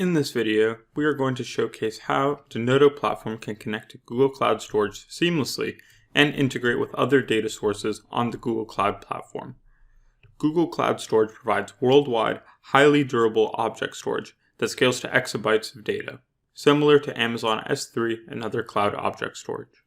In this video, we are going to showcase how Denodo Platform can connect to Google Cloud Storage seamlessly and integrate with other data sources on the Google Cloud Platform. Google Cloud Storage provides worldwide, highly durable object storage that scales to exabytes of data, similar to Amazon S3 and other cloud object storage.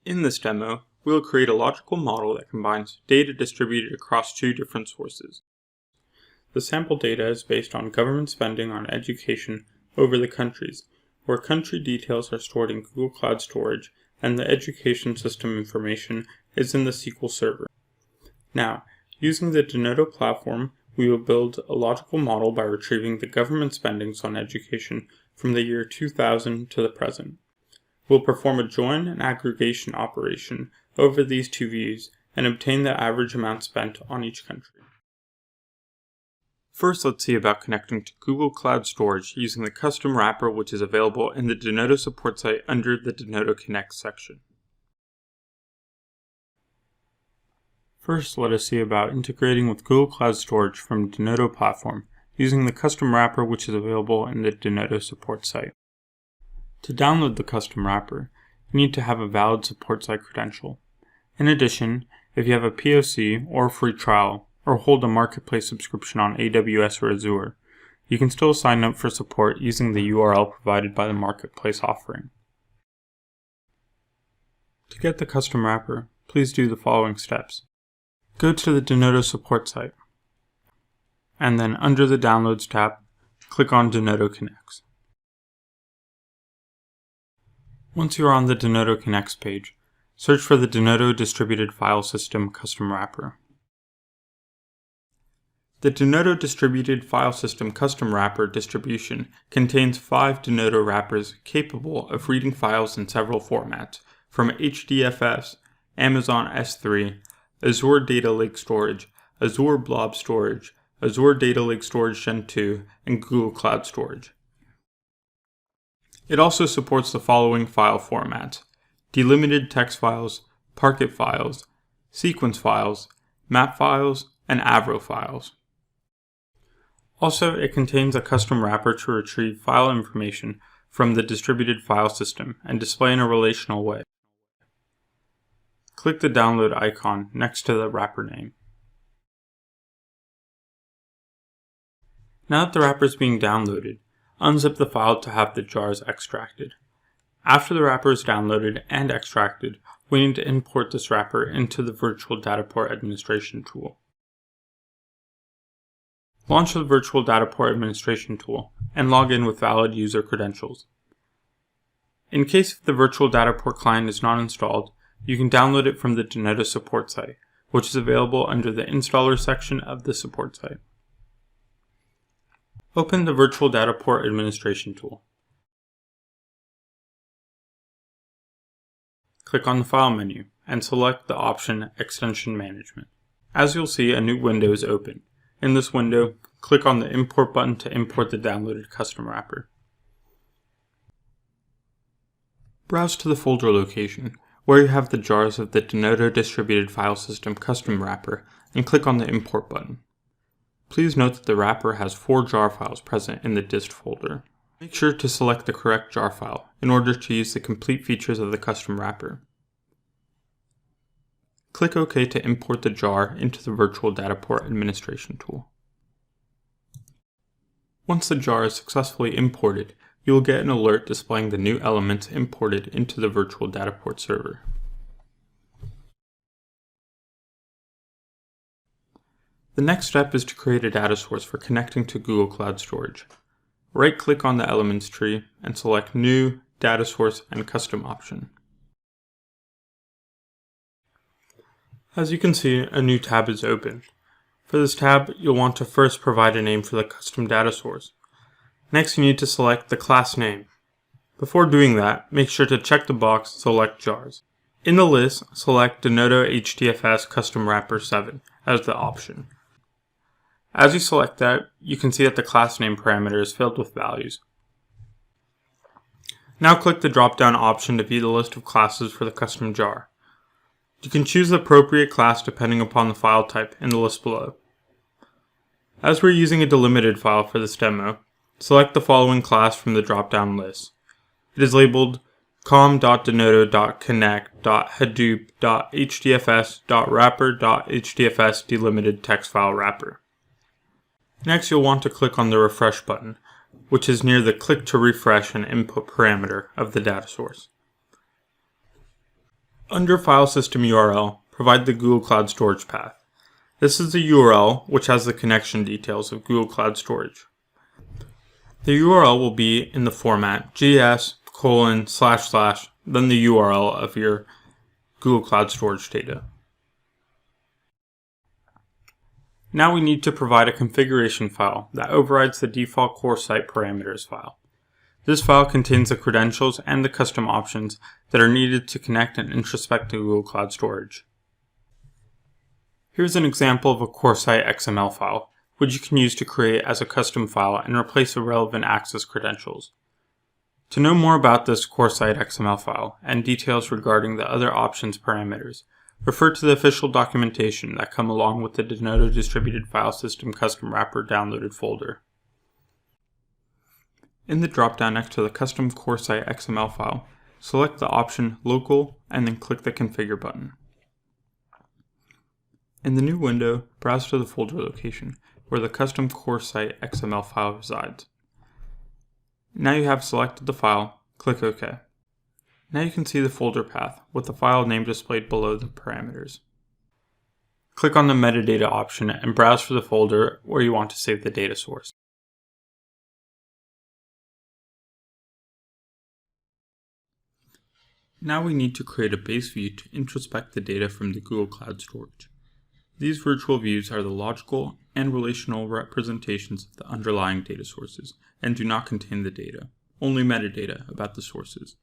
In this demo, we will create a logical model that combines data distributed across two different sources. The sample data is based on government spending on education over the countries, where country details are stored in Google Cloud Storage and the education system information is in the SQL Server. Now, using the Denodo Platform, we will build a logical model by retrieving the government spendings on education from the year 2000 to the present. We'll perform a join and aggregation operation over these two views and obtain the average amount spent on each country. First, let's see about connecting to Google Cloud Storage using the custom wrapper which is available in the Denodo support site under the Denodo Connect section. First, let us see about integrating with Google Cloud Storage from Denodo Platform using the custom wrapper which is available in the Denodo support site. To download the custom wrapper, you need to have a valid support site credential. In addition, if you have a POC or free trial, or hold a marketplace subscription on AWS or Azure, you can still sign up for support using the URL provided by the marketplace offering. To get the custom wrapper, please do the following steps. Go to the Denodo support site, and then under the Downloads tab, click on Denodo Connects. Once you are on the Denodo Connects page, search for the Denodo Distributed File System custom wrapper. The Denodo Distributed File System custom wrapper distribution contains 5 Denodo wrappers capable of reading files in several formats, from HDFS, Amazon S3, Azure Data Lake Storage, Azure Blob Storage, Azure Data Lake Storage Gen 2, and Google Cloud Storage. It also supports the following file formats: delimited text files, Parquet files, sequence files, map files, and Avro files. Also, it contains a custom wrapper to retrieve file information from the distributed file system and display in a relational way. Click the download icon next to the wrapper name. Now that the wrapper is being downloaded, unzip the file to have the jars extracted. After the wrapper is downloaded and extracted, we need to import this wrapper into the Virtual Data Port Administration tool. Launch the Virtual Data Port Administration tool and log in with valid user credentials. In case the Virtual Data Port client is not installed, you can download it from the Denodo support site, which is available under the Installer section of the support site. Open the Virtual Data Port Administration tool. Click on the File menu and select the option Extension Management. As you'll see, a new window is open. In this window, click on the Import button to import the downloaded custom wrapper. Browse to the folder location, where you have the jars of the Denodo Distributed File System custom wrapper, and click on the Import button. Please note that the wrapper has 4 jar files present in the dist folder. Make sure to select the correct jar file in order to use the complete features of the custom wrapper. Click OK to import the jar into the Virtual Data Port Administration tool. Once the jar is successfully imported, you will get an alert displaying the new elements imported into the Virtual Data Port server. The next step is to create a data source for connecting to Google Cloud Storage. Right-click on the Elements tree and select New, Data Source, and Custom option. As you can see, a new tab is open. For this tab, you'll want to first provide a name for the custom data source. Next, you need to select the class name. Before doing that, make sure to check the box Select Jars. In the list, select Denodo HDFS Custom Wrapper 7 as the option. As you select that, you can see that the class name parameter is filled with values. Now click the drop-down option to view the list of classes for the custom jar. You can choose the appropriate class depending upon the file type in the list below. As we're using a delimited file for this demo, select the following class from the drop-down list. It is labeled com.denodo.connect.hadoop.hdfs.wrapper.hdfs delimited text file wrapper. Next, you'll want to click on the refresh button, which is near the click to refresh and input parameter of the data source. Under File System URL, provide the Google Cloud Storage path. This is the URL which has the connection details of Google Cloud Storage. The URL will be in the format gs:// then the URL of your Google Cloud Storage data. Now we need to provide a configuration file that overrides the default core site parameters file. This file contains the credentials and the custom options that are needed to connect and introspect to Google Cloud Storage. Here's an example of a core site XML file, which you can use to create as a custom file and replace the relevant access credentials. To know more about this core site XML file and details regarding the other options parameters, refer to the official documentation that come along with the Denodo Distributed File System Custom Wrapper downloaded folder. In the dropdown next to the custom core site XML file, select the option Local and then click the Configure button. In the new window, browse to the folder location where the custom core site XML file resides. Now you have selected the file, click OK. Now you can see the folder path with the file name displayed below the parameters. Click on the metadata option and browse for the folder where you want to save the data source. Now we need to create a base view to introspect the data from the Google Cloud Storage. These virtual views are the logical and relational representations of the underlying data sources and do not contain the data, only metadata about the sources.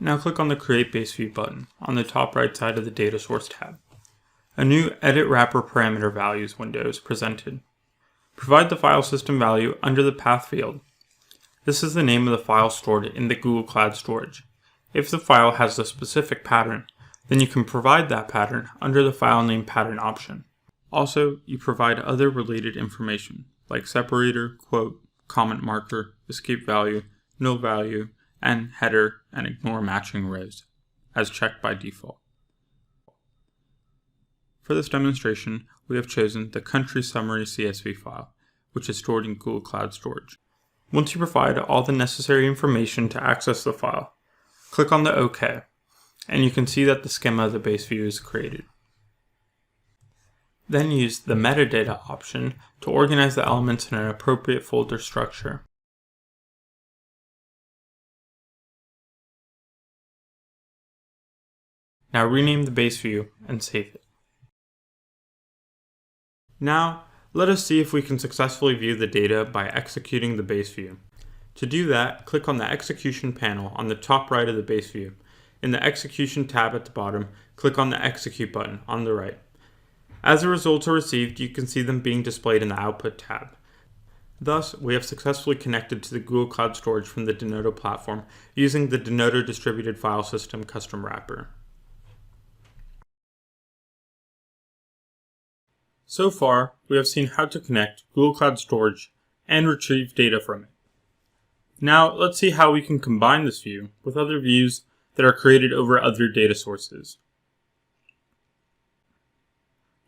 Now click on the Create Base View button on the top right side of the Data Source tab. A new Edit Wrapper Parameter Values window is presented. Provide the file system value under the path field. This is the name of the file stored in the Google Cloud Storage. If the file has a specific pattern, then you can provide that pattern under the file name pattern option. Also, you provide other related information like separator, quote, comment marker, escape value, null value, and header and ignore matching rows, as checked by default. For this demonstration, we have chosen the country summary CSV file, which is stored in Google Cloud Storage. Once you provide all the necessary information to access the file, click on the OK, and you can see that the schema of the base view is created. Then use the metadata option to organize the elements in an appropriate folder structure. Now rename the base view and save it. Now, let us see if we can successfully view the data by executing the base view. To do that, click on the Execution panel on the top right of the base view. In the Execution tab at the bottom, click on the Execute button on the right. As the results are received, you can see them being displayed in the Output tab. Thus, we have successfully connected to the Google Cloud Storage from the Denodo Platform using the Denodo Distributed File System Custom Wrapper. So far, we have seen how to connect Google Cloud Storage and retrieve data from it. Now, let's see how we can combine this view with other views that are created over other data sources.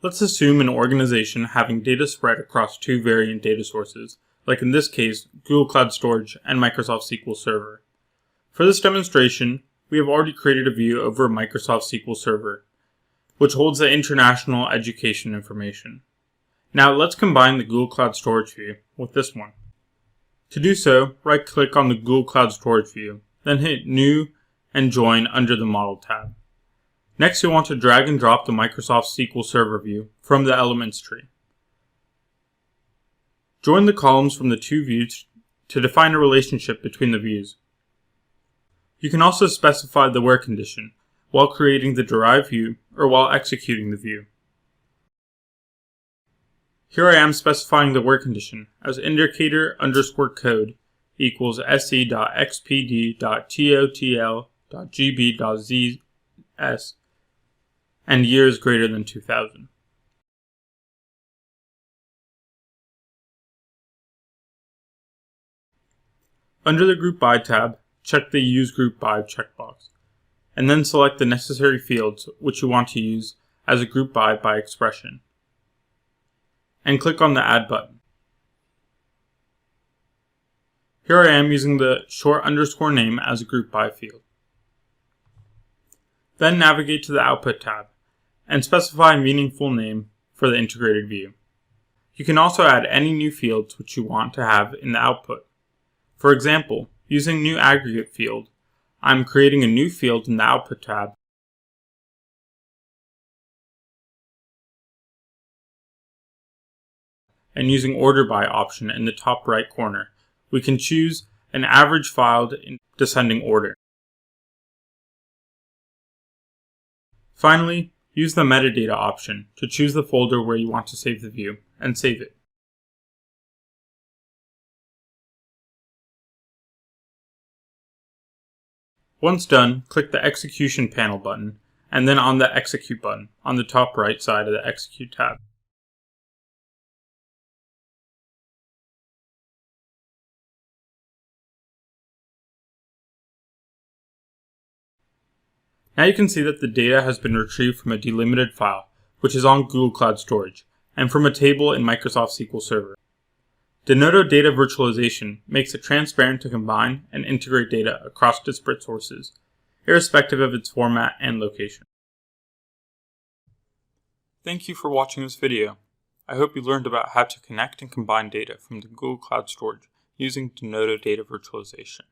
Let's assume an organization having data spread across two variant data sources, like in this case, Google Cloud Storage and Microsoft SQL Server. For this demonstration, we have already created a view over Microsoft SQL Server, which holds the international education information. Now let's combine the Google Cloud Storage view with this one. To do so, right-click on the Google Cloud Storage view, then hit New and Join under the Model tab. Next, you'll want to drag and drop the Microsoft SQL Server view from the Elements tree. Join the columns from the two views to define a relationship between the views. You can also specify the where condition while creating the derived view or while executing the view. Here I am specifying the where condition as indicator_code equals se.xpd.totl.gb.zs and years greater than 2000. Under the Group By tab, check the Use Group By checkbox, and then select the necessary fields which you want to use as a group by expression, and click on the Add button. Here I am using the short underscore name as a group by field. Then navigate to the Output tab and specify a meaningful name for the integrated view. You can also add any new fields which you want to have in the output. For example, using New Aggregate field, I'm creating a new field in the Output tab and using Order By option in the top right corner, we can choose an average filed in descending order. Finally, use the Metadata option to choose the folder where you want to save the view and save it. Once done, click the Execution Panel button and then on the Execute button on the top right side of the Execute tab. Now you can see that the data has been retrieved from a delimited file, which is on Google Cloud Storage, and from a table in Microsoft SQL Server. Denodo Data Virtualization makes it transparent to combine and integrate data across disparate sources, irrespective of its format and location. Thank you for watching this video. I hope you learned about how to connect and combine data from the Google Cloud Storage using Denodo Data Virtualization.